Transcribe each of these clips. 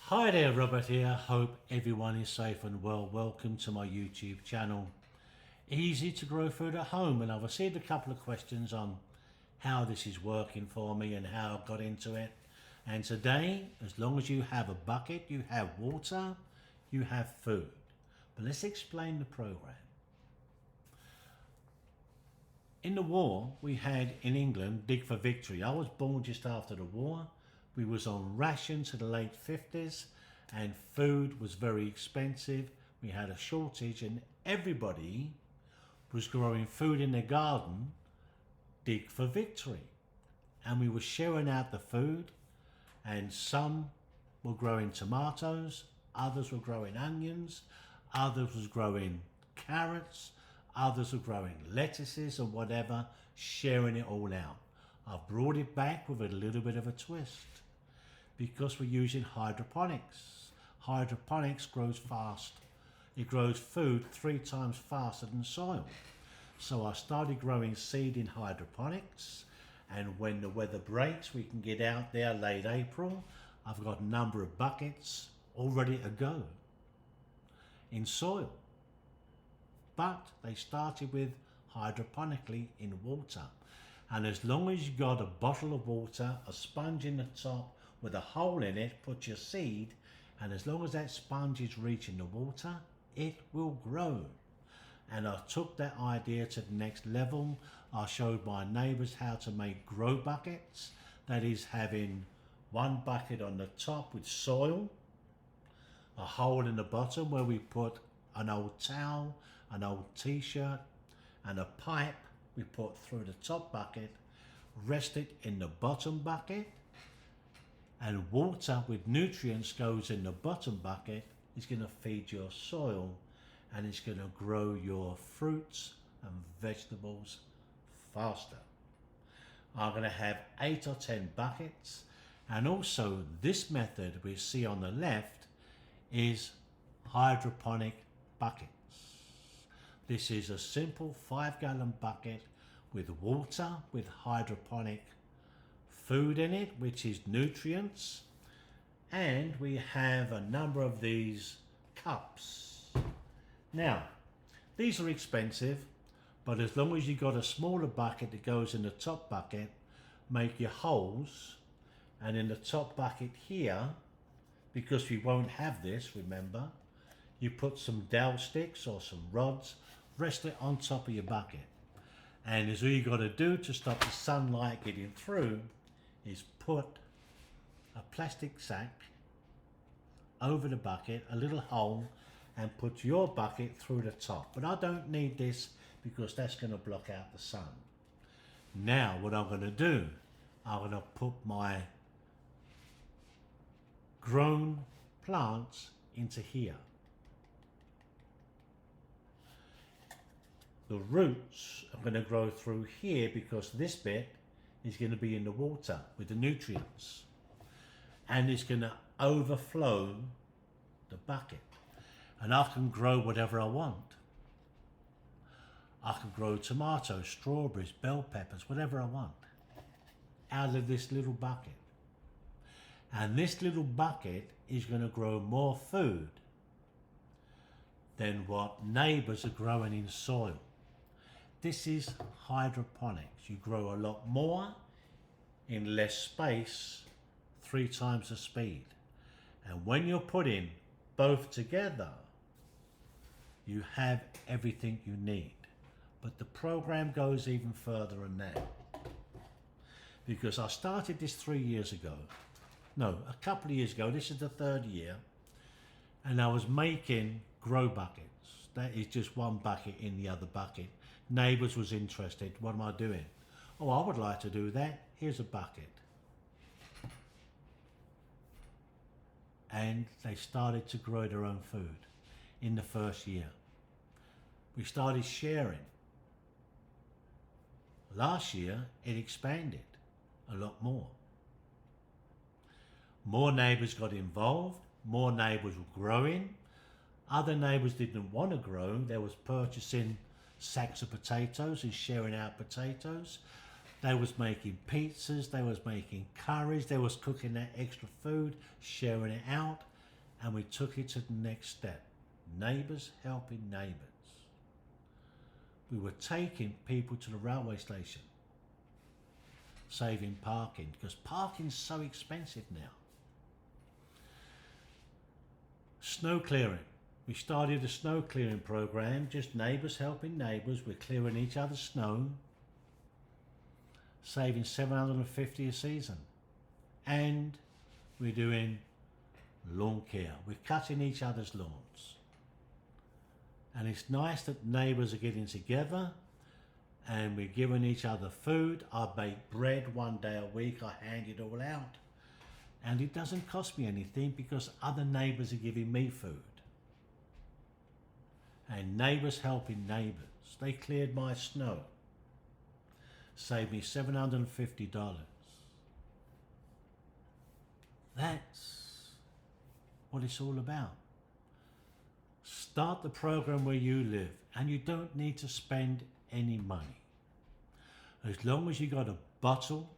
Hi there, Robert here. Hope everyone is safe and well. Welcome to my YouTube channel. Easy to grow food at home, and I've received a couple of questions on how this is working for me and how I got into it. And today, as long as you have a bucket, you have water, you have food. But let's explain the program. In the war, we had in England Dig for Victory. I was born just after the war. We was on rations to the late 50s and food was very expensive. We had a shortage and everybody was growing food in their garden, Dig for Victory. And we were sharing out the food, and some were growing tomatoes, others were growing onions, others was growing carrots, others were growing lettuces and whatever, sharing it all out. I've brought it back with a little bit of a twist because we're using hydroponics. Hydroponics grows fast. It grows food 3 times faster than soil. So I started growing seed in hydroponics, and when the weather breaks, we can get out there late April. I've got a number of buckets all ready to go in soil. But they started with hydroponically in water. And as long as you got a bottle of water, a sponge in the top with a hole in it, put your seed, and as long as that sponge is reaching the water, it will grow. And I took that idea to the next level. I showed my neighbours how to make grow buckets. That is having one bucket on the top with soil, a hole in the bottom where we put an old towel, an old t-shirt, and a pipe we put through the top bucket, rest it in the bottom bucket, and water with nutrients goes in the bottom bucket. Is going to feed your soil and it's going to grow your fruits and vegetables faster. I'm going to have 8 or 10 buckets, and also this method we see on the left is hydroponic buckets. This is a simple 5-gallon bucket with water, with hydroponic food in it, which is nutrients. And we have a number of these cups. Now, these are expensive, but as long as you got a smaller bucket that goes in the top bucket, make your holes, and in the top bucket here, because we won't have this, remember, you put some dowel sticks or some rods, rest it on top of your bucket. And as all you got to do to stop the sunlight getting through is put a plastic sack over the bucket, a little hole, and put your bucket through the top. But I don't need this because that's going to block out the sun. Now what I'm going to do, I'm going to put my grown plants into here. The roots are going to grow through here because this bit is going to be in the water with the nutrients, and it's going to overflow the bucket, and I can grow whatever I want. I can grow tomatoes, strawberries, bell peppers, whatever I want out of this little bucket, and this little bucket is going to grow more food than what neighbours are growing in soil. This is hydroponics. You grow a lot more in less space, 3 times the speed. And when you're putting both together, you have everything you need. But the program goes even further than that. Because I started this 3 years ago. No, a couple of years ago. This is the 3rd year. And I was making grow buckets. That is just one bucket in the other bucket. Neighbours was interested. What am I doing? Oh, I would like to do that. Here's a bucket. And they started to grow their own food in the 1st year. We started sharing. Last year, it expanded a lot more. More neighbours got involved. More neighbours were growing. Other neighbours didn't want to grow. They was purchasing sacks of potatoes and sharing out potatoes. They was making pizzas, they was making curries, they was cooking that extra food, sharing it out. and we took it to the next step. Neighbours helping neighbours. We were taking people to the railway station, saving parking, because parking's so expensive now. Snow clearing. We started a snow clearing program, just neighbours helping neighbours. We're clearing each other's snow, saving $750 a season. And we're doing lawn care. We're cutting each other's lawns. And it's nice that neighbours are getting together and we're giving each other food. I bake bread one day a week. I hand it all out. And it doesn't cost me anything because other neighbours are giving me food. And neighbours helping neighbours. They cleared my snow. Saved me $750. That's what it's all about. Start the program where you live and you don't need to spend any money. As long as you got a bottle,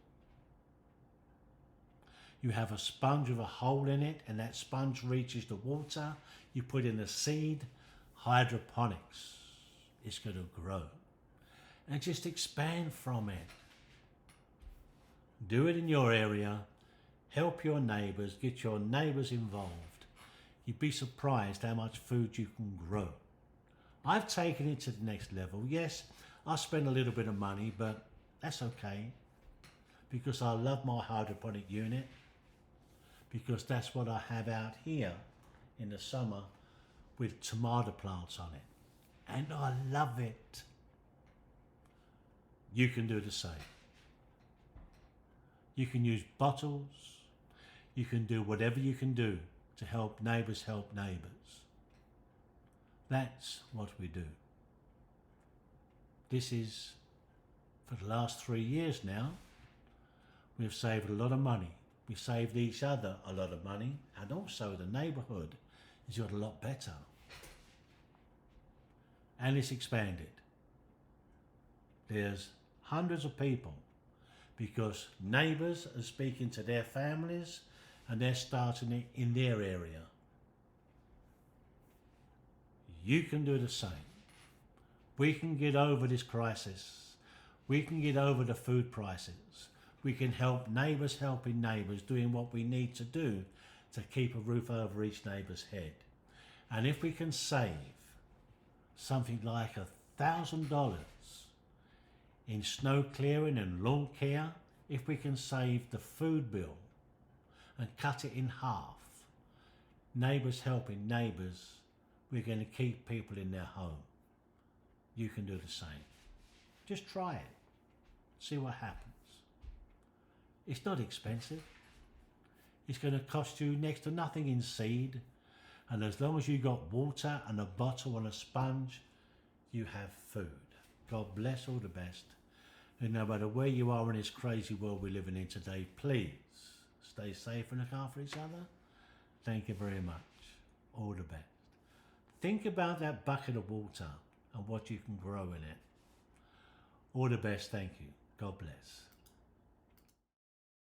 you have a sponge with a hole in it and that sponge reaches the water, you put in a seed, hydroponics. It's going to grow. And just expand from it. Do it in your area. Help your neighbours. Get your neighbours involved. You'd be surprised how much food you can grow. I've taken it to the next level. Yes, I spend a little bit of money, but that's okay. Because I love my hydroponic unit. Because that's what I have out here in the summer with tomato plants on it. And I love it. You can do the same. You can use bottles. You can do whatever you can do to help neighbours help neighbours. That's what we do. This is, for the last 3 years now, we've saved a lot of money. We saved each other a lot of money, and also the neighbourhood has got a lot better. And it's expanded. There's hundreds of people because neighbours are speaking to their families and they're starting it in their area. You can do the same. We can get over this crisis. We can get over the food prices. We can help neighbours helping neighbours, doing what we need to do to keep a roof over each neighbour's head. And if we can save something like $1,000 in snow clearing and lawn care, if we can save the food bill and cut it in half, neighbours helping neighbours, we're going to keep people in their home. You can do the same. Just try it. See what happens. It's not expensive. It's going to cost you next to nothing in seed. And as long as you got water and a bottle and a sponge, you have food. God bless, all the best. And no matter where you are in this crazy world we're living in today, please stay safe and look after each other. Thank you very much. All the best. Think about that bucket of water and what you can grow in it. All the best. Thank you. God bless.